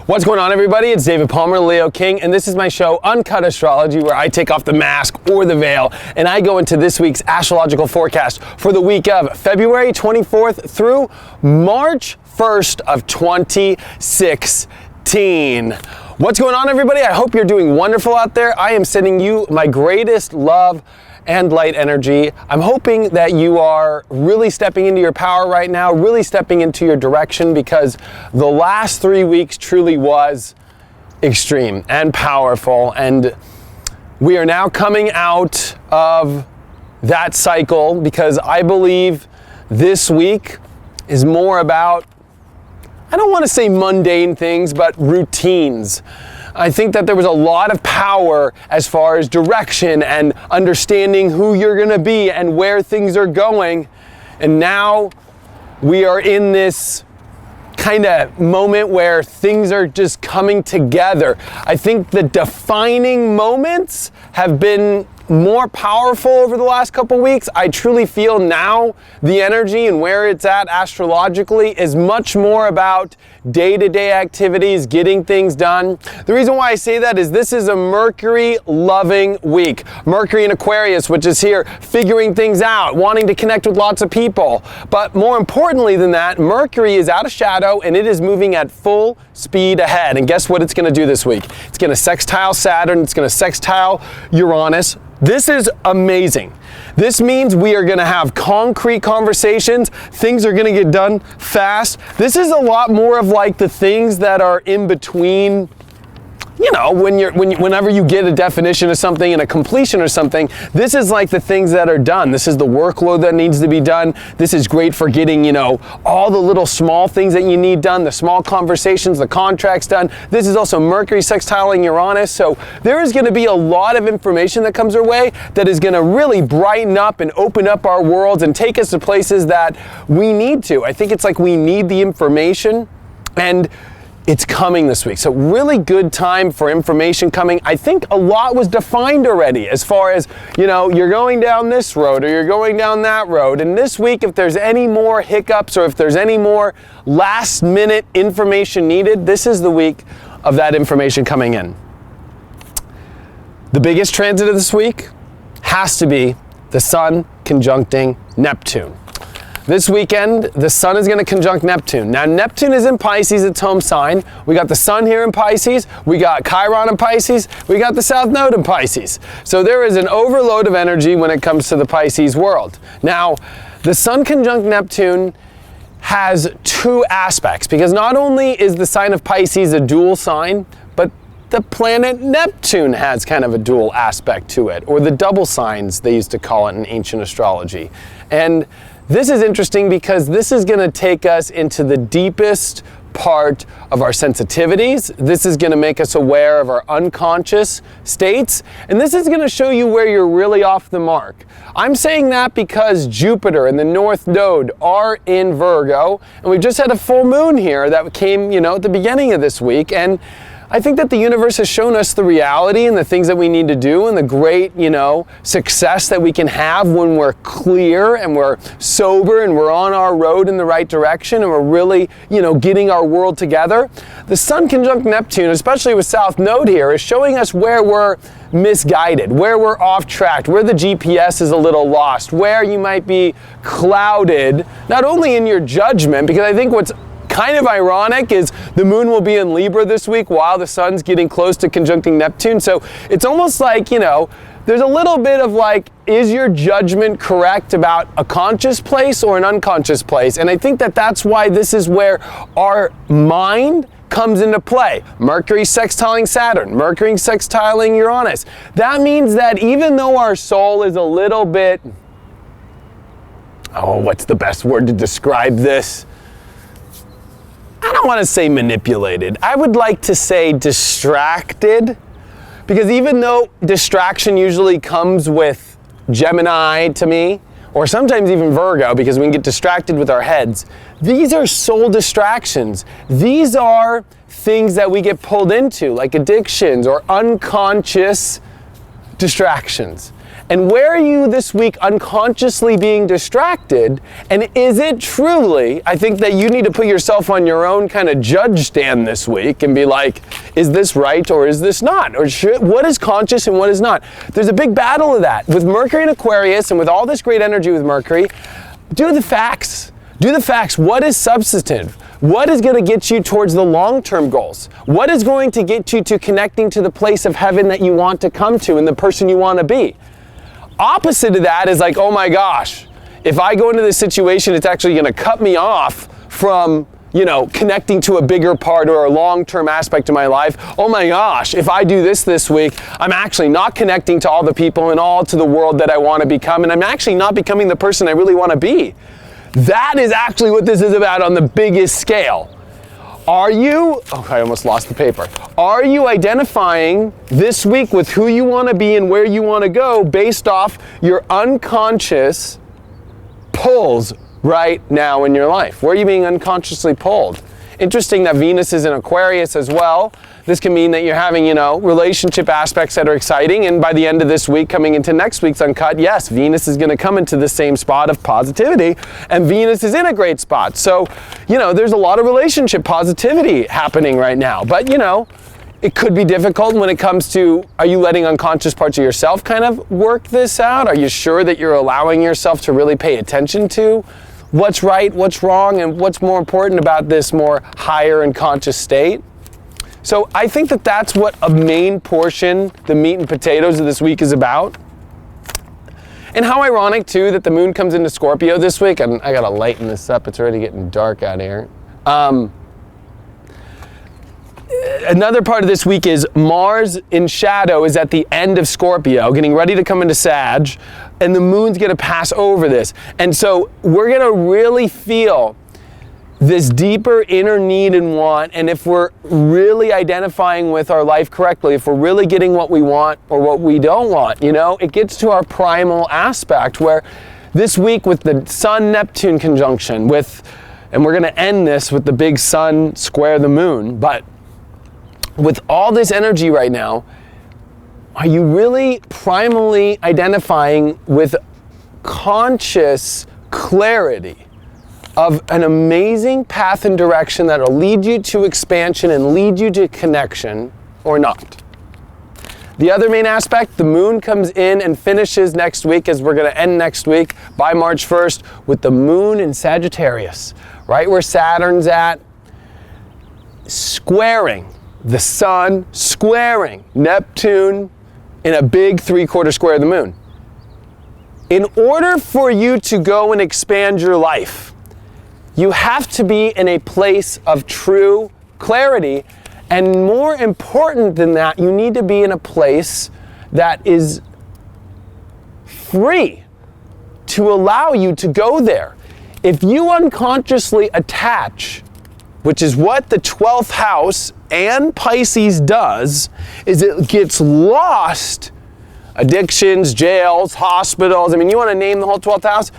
What's going on, everybody? It's David Palmer, Leo King, and this is my show, Uncut Astrology, where I take off the mask or the veil, and I go into this week's astrological forecast for the week of February 24th through March 1st of 2016. What's going on, everybody? I hope you're doing wonderful out there. I am sending you my greatest love and light energy. I'm hoping that you are really stepping into your power right now, really stepping into your direction, because the last 3 weeks truly was extreme and powerful. And we are now coming out of that cycle, because I believe this week is more about, I don't want to say mundane things, but routines. I think that there was a lot of power as far as direction and understanding who you're going to be and where things are going. And now we are in this kind of moment where things are just coming together. I think the defining moments have been more powerful over the last couple weeks. I truly feel now the energy and where it's at astrologically is much more about day-to-day activities, getting things done. The reason why I say that is this is a Mercury-loving week. Mercury in Aquarius, which is here figuring things out, wanting to connect with lots of people. But more importantly than that, Mercury is out of shadow and it is moving at full speed ahead. And guess what it's going to do this week? It's going to sextile Saturn, it's going to sextile Uranus. This is amazing. This means we are going to have concrete conversations. Things are going to get done fast. This is a lot more of like the things that are in between. You know, whenever you get a definition of something and a completion or something, this is like the things that are done. This is the workload that needs to be done. This is great for getting, you know, all the little small things that you need done, the small conversations, the contracts done. This is also Mercury sextiling Uranus. So there is going to be a lot of information that comes our way that is going to really brighten up and open up our worlds and take us to places that we need to. I think it's like we need the information, and it's coming this week. So really good time for information coming. I think a lot was defined already as far as, you know, you're going down this road or you're going down that road. And this week, if there's any more hiccups or if there's any more last minute information needed, this is the week of that information coming in. The biggest transit of this week has to be the Sun conjuncting Neptune. This weekend, the Sun is going to conjunct Neptune. Now, Neptune is in Pisces, its home sign. We got the Sun here in Pisces. We got Chiron in Pisces. We got the South Node in Pisces. So there is an overload of energy when it comes to the Pisces world. Now, the Sun conjunct Neptune has two aspects, because not only is the sign of Pisces a dual sign, but the planet Neptune has kind of a dual aspect to it, or the double signs, they used to call it in ancient astrology. And this is interesting because this is going to take us into the deepest part of our sensitivities. This is going to make us aware of our unconscious states. And this is going to show you where you're really off the mark. I'm saying that because Jupiter and the North Node are in Virgo. And we just had a full moon here that came, you know, at the beginning of this week. And I think that the universe has shown us the reality and the things that we need to do and the great, you know, success that we can have when we're clear and we're sober and we're on our road in the right direction and we're really, you know, getting our world together. The Sun conjunct Neptune, especially with South Node here, is showing us where we're misguided, where we're off track, where the GPS is a little lost, where you might be clouded, not only in your judgment, because I think what's kind of ironic is the moon will be in Libra this week while the Sun's getting close to conjuncting Neptune. So it's almost like, you know, there's a little bit of like, is your judgment correct about a conscious place or an unconscious place? And I think that that's why this is where our mind comes into play. Mercury sextiling Saturn, Mercury sextiling Uranus. That means that even though our soul is a little bit, oh, what's the best word to describe this? I don't want to say manipulated. I would like to say distracted, because even though distraction usually comes with Gemini to me, or sometimes even Virgo, because we can get distracted with our heads, these are soul distractions. These are things that we get pulled into, like addictions or unconscious distractions. And where are you this week unconsciously being distracted? And is it truly, I think that you need to put yourself on your own kind of judge stand this week and be like, is this right or is this not? Or what is conscious and what is not? There's a big battle of that. With Mercury in Aquarius and with all this great energy with Mercury, do the facts. Do the facts. What is substantive? What is going to get you towards the long-term goals? What is going to get you to connecting to the place of heaven that you want to come to and the person you want to be? Opposite of that is like, oh my gosh, if I go into this situation, it's actually going to cut me off from, connecting to a bigger part or a long-term aspect of my life. Oh my gosh, if I do this week, I'm actually not connecting to all the people and all to the world that I want to become, and I'm actually not becoming the person I really want to be. That is actually what this is about on the biggest scale. I almost lost the paper. Are you identifying this week with who you want to be and where you want to go based off your unconscious pulls right now in your life? Where are you being unconsciously pulled? Interesting that Venus is in Aquarius as well. This can mean that you're having, relationship aspects that are exciting, and by the end of this week, coming into next week's Uncut, yes, Venus is going to come into the same spot of positivity, and Venus is in a great spot. So, there's a lot of relationship positivity happening right now, but, it could be difficult when it comes to, are you letting unconscious parts of yourself kind of work this out? Are you sure that you're allowing yourself to really pay attention to what's right, what's wrong, and what's more important about this more higher and conscious state? So I think that that's what a main portion, the meat and potatoes of this week is about. And how ironic too that the moon comes into Scorpio this week, and I gotta lighten this up, it's already getting dark out here. Another part of this week is Mars in shadow is at the end of Scorpio, getting ready to come into Sag, and the moon's gonna pass over this. And so we're gonna really feel this deeper inner need and want, and if we're really identifying with our life correctly, if we're really getting what we want or what we don't want, it gets to our primal aspect where this week with the Sun-Neptune conjunction and we're gonna end this with the big sun square the moon, but with all this energy right now, are you really primally identifying with conscious clarity of an amazing path and direction that'll lead you to expansion and lead you to connection, or not? The other main aspect, the moon comes in and finishes next week, as we're going to end next week by March 1st with the moon in Sagittarius, right where Saturn's at, squaring the sun, squaring Neptune in a big 3/4 square of the moon. In order for you to go and expand your life, you have to be in a place of true clarity, and more important than that, you need to be in a place that is free to allow you to go there. If you unconsciously attach, which is what the 12th house and Pisces does, is it gets lost, addictions, jails, hospitals, you want to name the whole 12th house.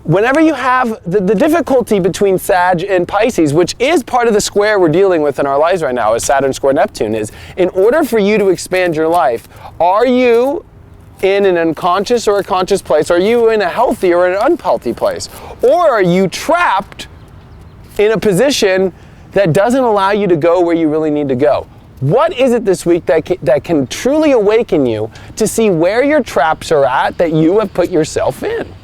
Whenever you have the difficulty between Sag and Pisces, which is part of the square we're dealing with in our lives right now, as Saturn square Neptune is, in order for you to expand your life, are you in an unconscious or a conscious place? Are you in a healthy or an unhealthy place? Or are you trapped in a position that doesn't allow you to go where you really need to go? What is it this week that can truly awaken you to see where your traps are at that you have put yourself in?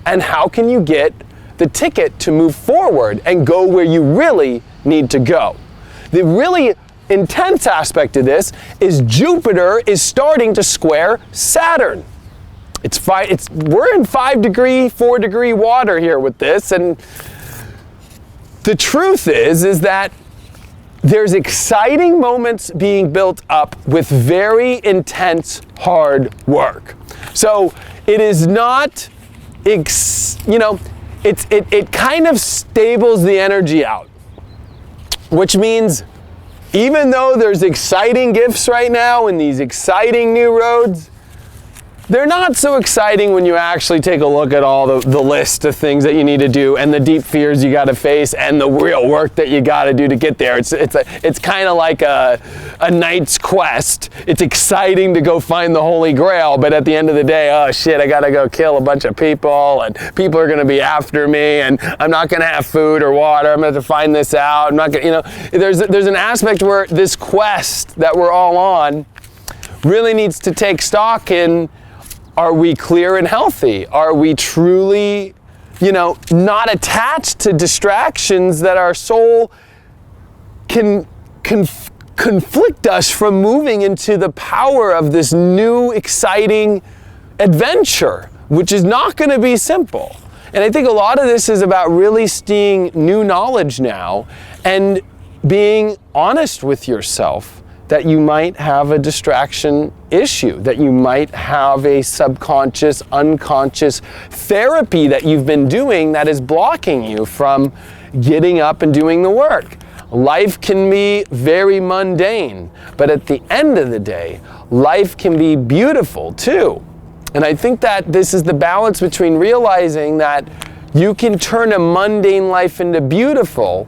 And how can you get the ticket to move forward and go where you really need to go? The really intense aspect of this is Jupiter is starting to square Saturn. We're in 4-degree water here with this, and the truth is that there's exciting moments being built up with very intense, hard work. So it is not, it kind of stables the energy out, which means even though there's exciting gifts right now and these exciting new roads, they're not so exciting when you actually take a look at all the list of things that you need to do and the deep fears you got to face and the real work that you got to do to get there. It's kind of like a knight's quest. It's exciting to go find the Holy Grail, but at the end of the day, oh shit, I got to go kill a bunch of people and people are going to be after me and I'm not going to have food or water. I'm going to have to find this out. I'm not going to, there's an aspect where this quest that we're all on really needs to take stock in, are we clear and healthy? Are we truly, not attached to distractions that our soul can conflict us from moving into the power of this new, exciting adventure, which is not going to be simple. And I think a lot of this is about really seeing new knowledge now and being honest with yourself that you might have a distraction issue, that you might have a subconscious, unconscious therapy that you've been doing that is blocking you from getting up and doing the work. Life can be very mundane, but at the end of the day, life can be beautiful too. And I think that this is the balance between realizing that you can turn a mundane life into beautiful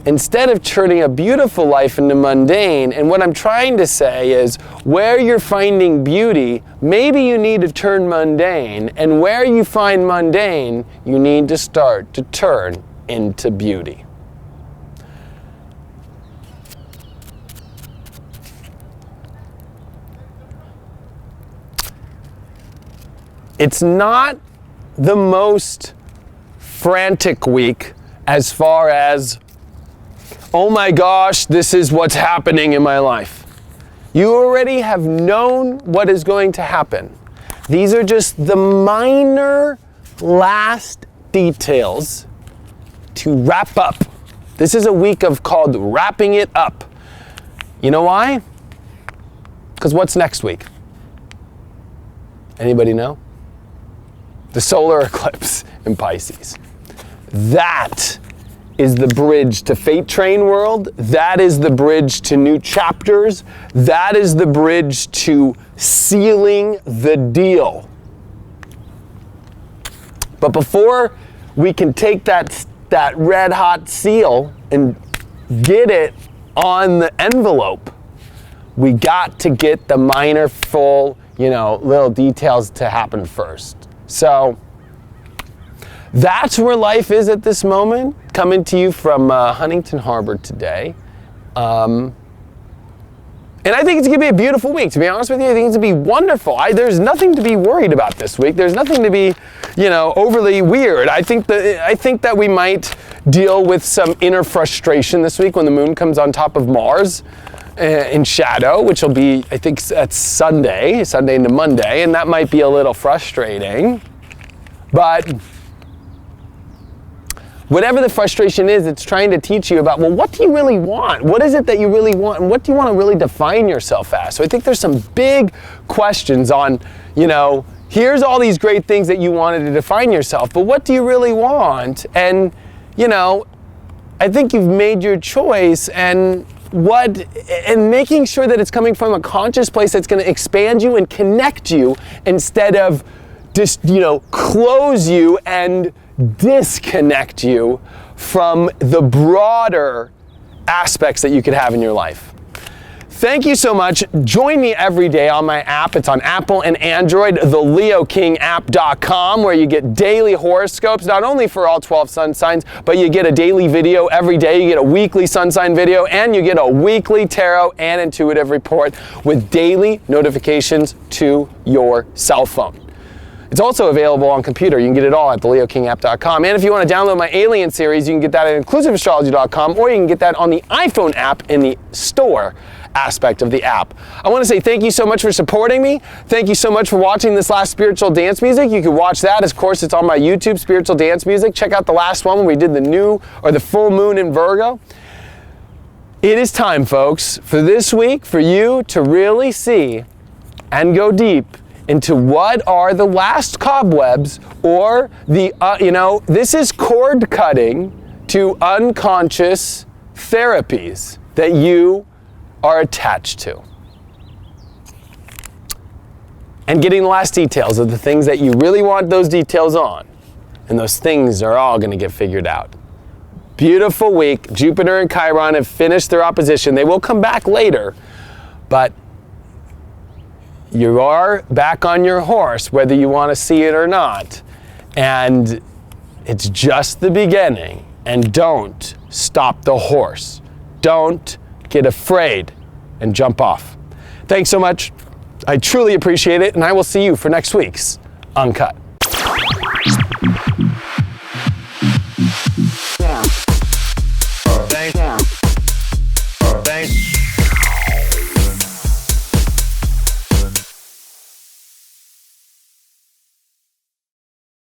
instead of turning a beautiful life into mundane. And what I'm trying to say is, where you're finding beauty, maybe you need to turn mundane, and where you find mundane, you need to start to turn into beauty. It's not the most frantic week as far as, oh my gosh, this is what's happening in my life. You already have known what is going to happen. These are just the minor last details to wrap up. This is a week called wrapping it up. You know why? Because what's next week? Anybody know? The solar eclipse in Pisces. That is the bridge to Fate Train world. That is the bridge to new chapters. That is the bridge to sealing the deal. But before we can take that red hot seal and get it on the envelope, we got to get the minor full, little details to happen first. So that's where life is at this moment, coming to you from Huntington Harbor today. And I think it's going to be a beautiful week. To be honest with you, I think it's going to be wonderful. There's nothing to be worried about this week. There's nothing to be, overly weird. I think that we might deal with some inner frustration this week when the moon comes on top of Mars in shadow, which will be, I think, that's Sunday into Monday, and that might be a little frustrating. But whatever the frustration is, it's trying to teach you about, well, what do you really want? What is it that you really want? And what do you want to really define yourself as? So I think there's some big questions on, here's all these great things that you wanted to define yourself, but what do you really want? And, I think you've made your choice, and making sure that it's coming from a conscious place that's going to expand you and connect you instead of just, close you and disconnect you from the broader aspects that you could have in your life. Thank you so much. Join me every day on my app. It's on Apple and Android, theleokingapp.com, where you get daily horoscopes, not only for all 12 sun signs, but you get a daily video every day. You get a weekly sun sign video, and you get a weekly tarot and intuitive report with daily notifications to your cell phone. It's also available on computer. You can get it all at theleokingapp.com. And if you want to download my Alien series, you can get that at inclusiveastrology.com, or you can get that on the iPhone app in the store aspect of the app. I want to say thank you so much for supporting me. Thank you so much for watching this last spiritual dance music. You can watch that. Of course, it's on my YouTube, Spiritual Dance Music. Check out the last one when we did the full moon in Virgo. It is time, folks, for this week for you to really see and go deep into what are the last cobwebs, or this is cord cutting to unconscious therapies that you are attached to. and getting the last details of the things that you really want those details on. And those things are all going to get figured out. Beautiful week. Jupiter and Chiron have finished their opposition. They will come back later, but you are back on your horse, whether you want to see it or not. And it's just the beginning. And don't stop the horse. Don't get afraid and jump off. Thanks so much. I truly appreciate it, and I will see you for next week's Uncut.